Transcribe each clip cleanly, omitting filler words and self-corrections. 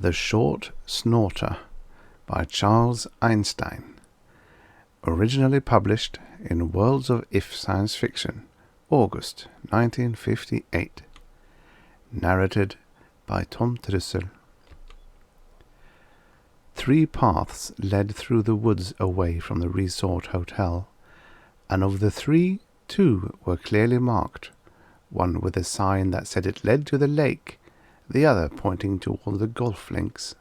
The Short Snorter by Charles Einstein. Originally published in Worlds of If Science Fiction, August 1958. Narrated by Tom Trussel. 3 paths led through the woods away from the resort hotel, and of the 3, 2 were clearly marked, one with a sign that said it led to the lake, the other pointing toward the golf links.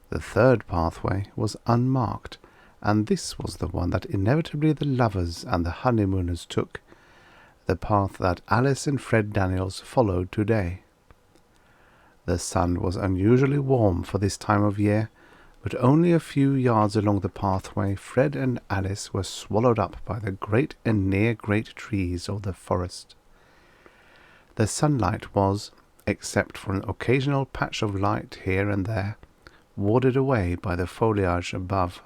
The 3rd pathway was unmarked, and this was the one that inevitably the lovers and the honeymooners took, the path that Alice and Fred Daniels followed today. The sun was unusually warm for this time of year, but only a few yards along the pathway Fred and Alice were swallowed up by the great and near-great trees of the forest. The sunlight was, except for an occasional patch of light here and there, warded away by the foliage above.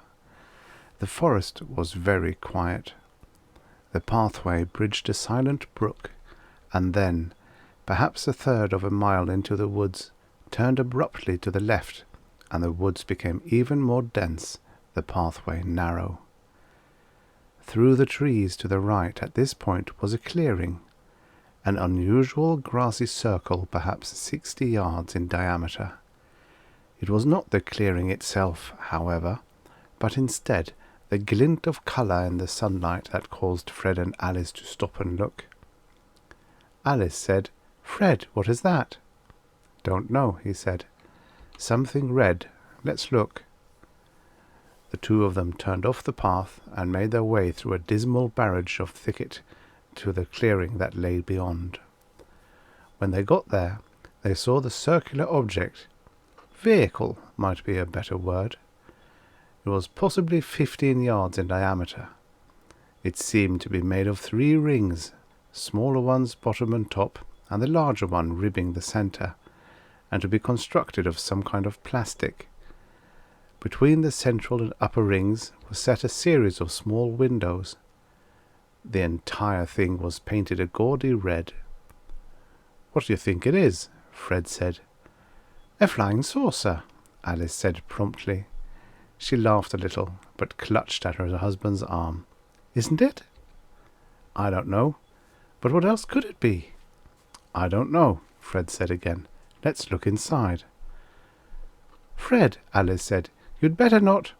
The forest was very quiet. The pathway bridged a silent brook, and then, perhaps 1/3 of a mile into the woods, turned abruptly to the left, and the woods became even more dense, the pathway narrow. Through the trees to the right at this point was a clearing, an unusual grassy circle perhaps 60 yards in diameter. It was not the clearing itself, however, but instead the glint of colour in the sunlight that caused Fred and Alice to stop and look. Alice said, "Fred, what is that?" "Don't know," he said. "Something red. Let's look." The 2 of them turned off the path and made their way through a dismal barrage of thicket to the clearing that lay beyond. When they got there, they saw the circular object. Vehicle might be a better word. It was possibly 15 yards in diameter. It seemed to be made of 3 rings, smaller ones bottom and top, and the larger one ribbing the centre, and to be constructed of some kind of plastic. Between the central and upper rings was set a series of small windows. The entire thing was painted a gaudy red. "What do you think it is?" Fred said. "A flying saucer," Alice said promptly. She laughed a little, but clutched at her husband's arm. "Isn't it?" "I don't know. But what else could it be?" "I don't know," Fred said again. "Let's look inside." "Fred," Alice said, "you'd better not—"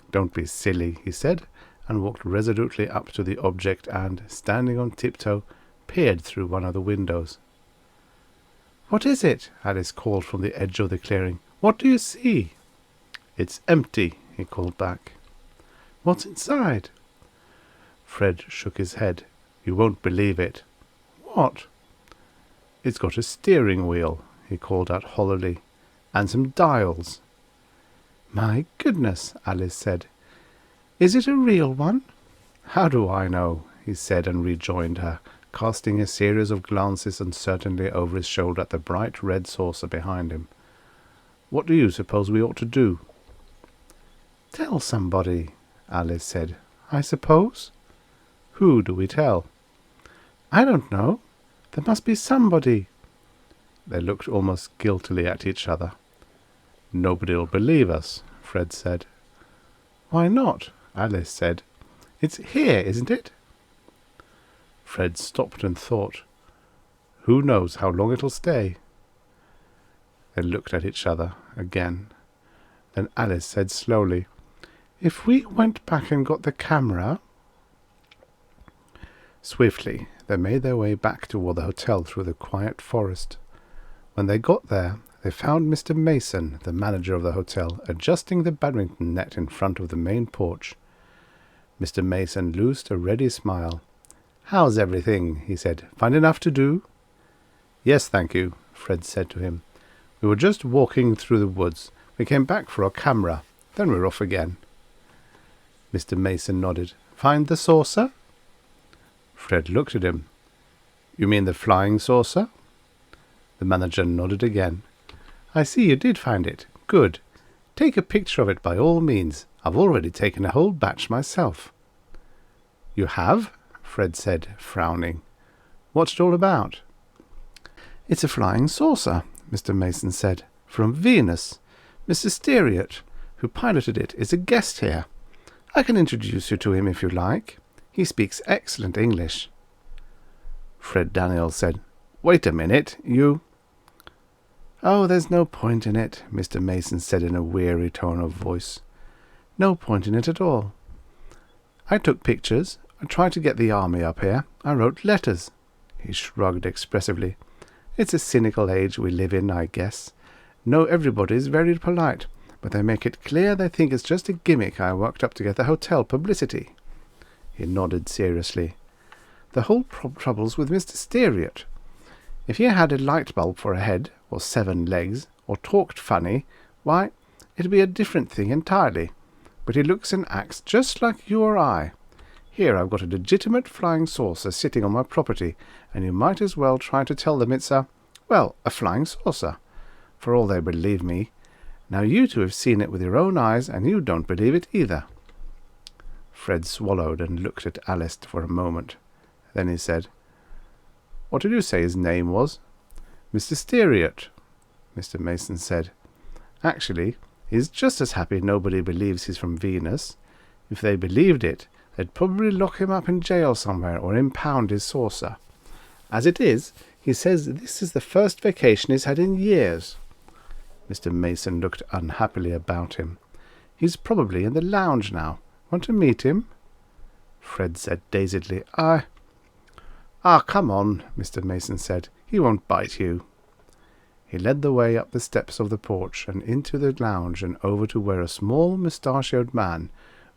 "Don't be silly," he said, and walked resolutely up to the object and, standing on tiptoe, peered through one of the windows. "What is it?" Alice called from the edge of the clearing. "What do you see?" "It's empty," he called back. "What's inside?" Fred shook his head. "You won't believe it." "What?" "It's got a steering wheel," he called out hollowly, "and some dials." "My goodness," Alice said. "Is it a real one?" "How do I know?" he said, and rejoined her, casting a series of glances uncertainly over his shoulder at the bright red saucer behind him. "What do you suppose we ought to do?" "Tell somebody," Alice said. "I suppose." "Who do we tell?" "I don't know. There must be somebody." They looked almost guiltily at each other. "Nobody'll believe us," Fred said. "Why not?" Alice said. "It's here, isn't it?" Fred stopped and thought. "Who knows how long it'll stay?" They looked at each other again. Then Alice said slowly, "If we went back and got the camera—" Swiftly they made their way back toward the hotel through the quiet forest. When they got there, they found Mr. Mason, the manager of the hotel, adjusting the badminton net in front of the main porch. Mr. Mason loosed a ready smile. "How's everything?" he said. "Find enough to do?" "Yes, thank you," Fred said to him. "We were just walking through the woods. We came back for our camera. Then we're off again." Mr. Mason nodded. "Find the saucer?" Fred looked at him. "You mean the flying saucer?" The manager nodded again. "I see you did find it. Good. Take a picture of it by all means. I've already taken a whole batch myself." "You have?" Fred said, frowning. "What's it all about?" "It's a flying saucer," Mr. Mason said, "from Venus. Mr. Steariot, who piloted it, is a guest here. I can introduce you to him if you like. He speaks excellent English." Fred Daniels said, "Wait a minute, you—" "Oh, there's no point in it," Mr. Mason said in a weary tone of voice. "No point in it at all. I took pictures. I tried to get the army up here. I wrote letters." He shrugged expressively. "It's a cynical age we live in, I guess. No, everybody's very polite, but they make it clear they think it's just a gimmick I worked up to get the hotel publicity." He nodded seriously. "The whole trouble's with Mr. Steariot. If he had a light bulb for a head, or 7 legs, or talked funny, why, it'd be a different thing entirely. But he looks and acts just like you or I. Here I've got a legitimate flying saucer sitting on my property, and you might as well try to tell them it's a flying saucer, for all they believe me. Now you two have seen it with your own eyes, and you don't believe it either." Fred swallowed and looked at Alice for a moment. Then he said, "What did you say his name was?" "Mr. Steariot," Mr. Mason said. "Actually, he's just as happy nobody believes he's from Venus. If they believed it, they'd probably lock him up in jail somewhere or impound his saucer. As it is, he says this is the first vacation he's had in years." Mr. Mason looked unhappily about him. "He's probably in the lounge now. Want to meet him?" Fred said dazedly, Come on," Mr. Mason said. "He won't bite you." He led the way up the steps of the porch and into the lounge and over to where a small mustachioed man,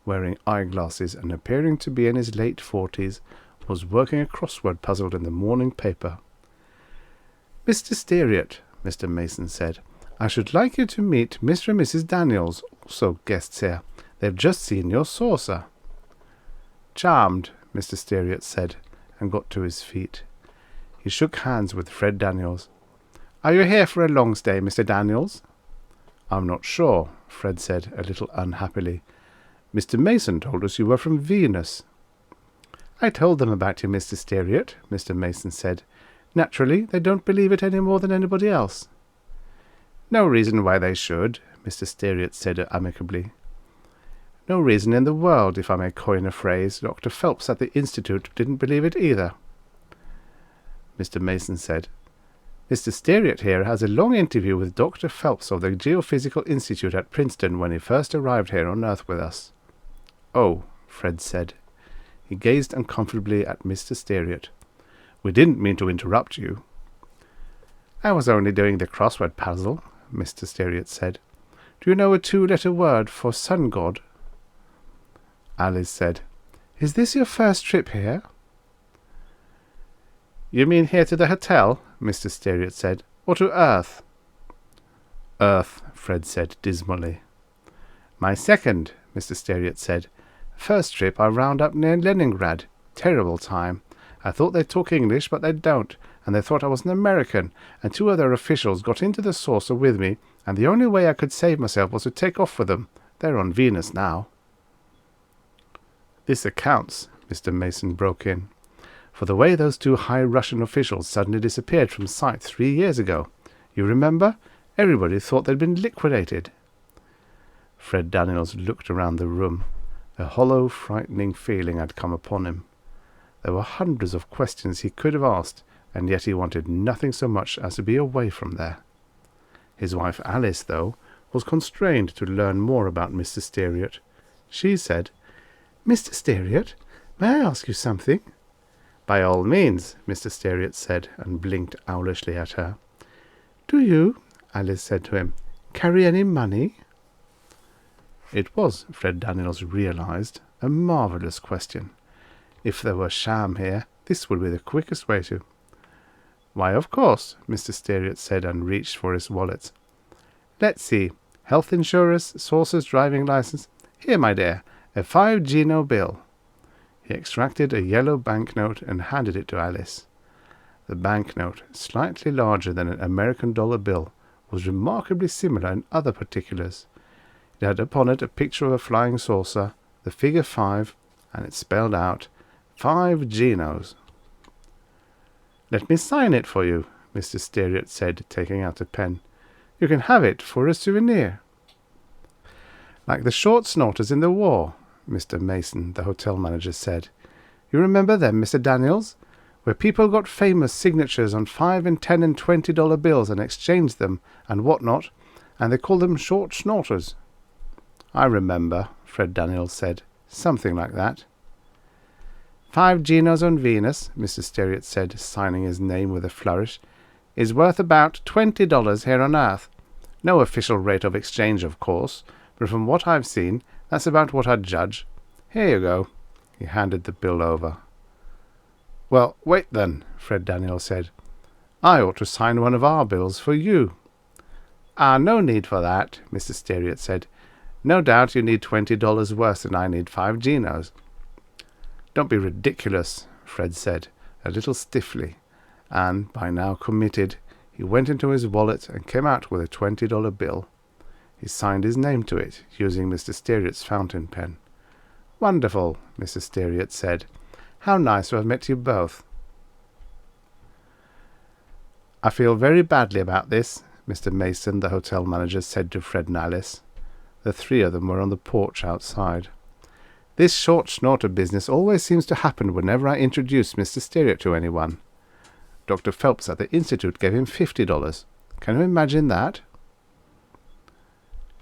wearing eyeglasses and appearing to be in his late 40s, was working a crossword puzzle in the morning paper. "Mr. Steariot," Mr. Mason said, "I should like you to meet Mr. and Mrs. Daniels, also guests here. They've just seen your saucer." "Charmed," Mr. Steariot said, and got to his feet. He shook hands with Fred Daniels. "Are you here for a long stay, Mr. Daniels?" "I'm not sure," Fred said, a little unhappily. "Mr. Mason told us you were from Venus." "I told them about you, Mr. Steariot," Mr. Mason said. "Naturally, they don't believe it any more than anybody else." "No reason why they should," Mr. Steariot said amicably. "No reason in the world, if I may coin a phrase. Dr. Phelps at the Institute didn't believe it either." Mr. Mason said, "Mr. Steariot here has a long interview with Dr. Phelps of the Geophysical Institute at Princeton when he first arrived here on Earth with us." "Oh," Fred said. He gazed uncomfortably at Mr. Steariot. "We didn't mean to interrupt you." "I was only doing the crossword puzzle," Mr. Steariot said. "Do you know a 2-letter word for sun god?" Alice said, "Is this your first trip here?" "You mean here to the hotel?" Mr. Steariot said. "Or to Earth?" "Earth," Fred said dismally. "My second," Mr. Steariot said. "First trip I round up near Leningrad. Terrible time. I thought they'd talk English, but they don't, and they thought I was an American, and 2 other officials got into the saucer with me, and the only way I could save myself was to take off with them. They're on Venus now." "This accounts," Mr. Mason broke in, "for the way those 2 high Russian officials suddenly disappeared from sight 3 years ago. You remember? Everybody thought they'd been liquidated." Fred Daniels looked around the room. A hollow, frightening feeling had come upon him. There were hundreds of questions he could have asked, and yet he wanted nothing so much as to be away from there. His wife Alice, though, was constrained to learn more about Mr. Steariot. She said, "Mr. Steariot, may I ask you something?" "By all means," Mr. Steariot said, and blinked owlishly at her. "Do you," Alice said to him, "carry any money?" It was, Fred Daniels realized, a marvelous question. If there were sham here, this would be the quickest way to. "Why, of course," Mr. Steariot said, and reached for his wallet. "Let's see. Health insurance, saucer's driving license. Here, my dear, a 5 Gino bill." He extracted a yellow banknote and handed it to Alice. The banknote, slightly larger than an American dollar bill, was remarkably similar in other particulars. It had upon it a picture of a flying saucer, the figure 5, and it spelled out 5 Ginos. "Let me sign it for you," Mr. Steariot said, taking out a pen. "You can have it for a souvenir." Like the short snorters in the war, Mr. Mason, the hotel manager, said. You remember them, Mr. Daniels? Where people got famous signatures on $5 and $10 and $20 bills and exchanged them and what not, and they called them short snorters. I remember, Fred Daniels said. Something like that. 5 Genos on Venus, Mr. Steariot said, signing his name with a flourish, is worth about $20 here on Earth. No official rate of exchange, of course, but from what I've seen, that's about what I'd judge. Here you go. He handed the bill over. Well, wait then, Fred Daniels said. I ought to sign one of our bills for you. No need for that, Mr. Steariot said. No doubt you need $20 worse than I need 5 Genos. Don't be ridiculous, Fred said, a little stiffly, and, by now committed, he went into his wallet and came out with a $20 bill. He signed his name to it, using Mr. Steariot's fountain pen. Wonderful, Mr. Steariot said. How nice to have met you both. I feel very badly about this, Mr. Mason, the hotel manager, said to Fred and Alice. The 3 of them were on the porch outside. This short snorter business always seems to happen whenever I introduce Mr. Steariot to anyone. Dr. Phelps at the Institute gave him $50. Can you imagine that?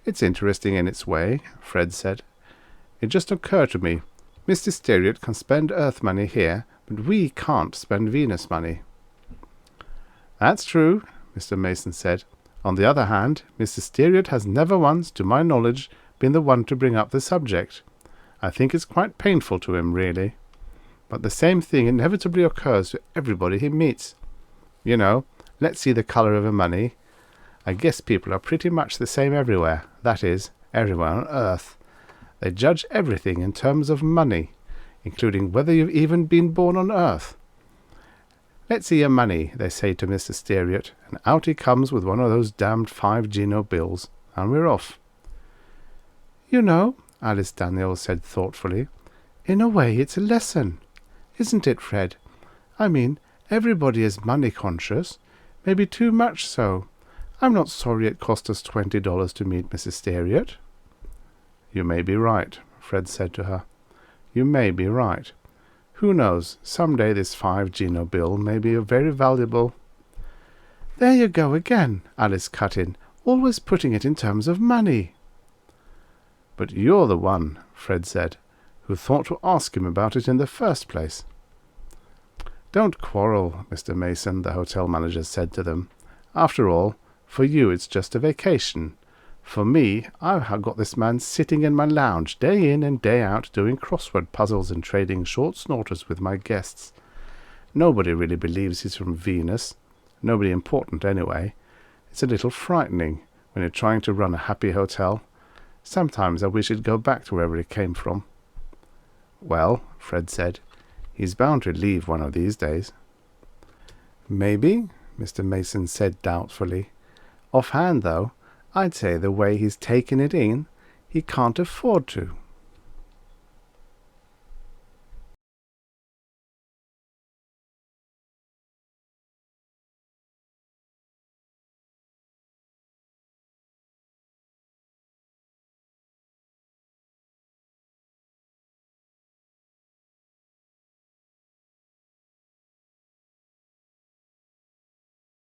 It's interesting in its way, Fred said. It just occurred to me, Mr. Steariot can spend Earth money here, but we can't spend Venus money. That's true, Mr. Mason said. On the other hand, Mr. Steariot has never once, to my knowledge, been the one to bring up the subject. I think it's quite painful to him, really. But the same thing inevitably occurs to everybody he meets. You know, let's see the colour of the money. I guess people are pretty much the same everywhere, that is, everywhere on Earth. They judge everything in terms of money, including whether you've even been born on Earth. Let's see your money, they say to Mr. Steariot, and out he comes with one of those damned 5 Geno bills, and we're off. You know, Alice Daniels said thoughtfully, in a way it's a lesson, isn't it, Fred? I mean, everybody is money-conscious, maybe too much so. I'm not sorry it cost us $20 to meet Mrs. Steariot. You may be right, Fred said to her. You may be right. Who knows, some day this 5 Geno bill may be very valuable. There you go again, Alice cut in, always putting it in terms of money. But you're the one, Fred said, who thought to ask him about it in the first place. Don't quarrel, Mr. Mason, the hotel manager said to them. After all, for you it's just a vacation. For me, I've got this man sitting in my lounge day in and day out doing crossword puzzles and trading short snorters with my guests. Nobody really believes he's from Venus. Nobody important, anyway. It's a little frightening when you're trying to run a happy hotel. Sometimes I wish he'd go back to wherever he came from. Well, Fred said, he's bound to leave one of these days. Maybe, Mr. Mason said doubtfully. Offhand, though, I'd say the way he's taken it in, he can't afford to.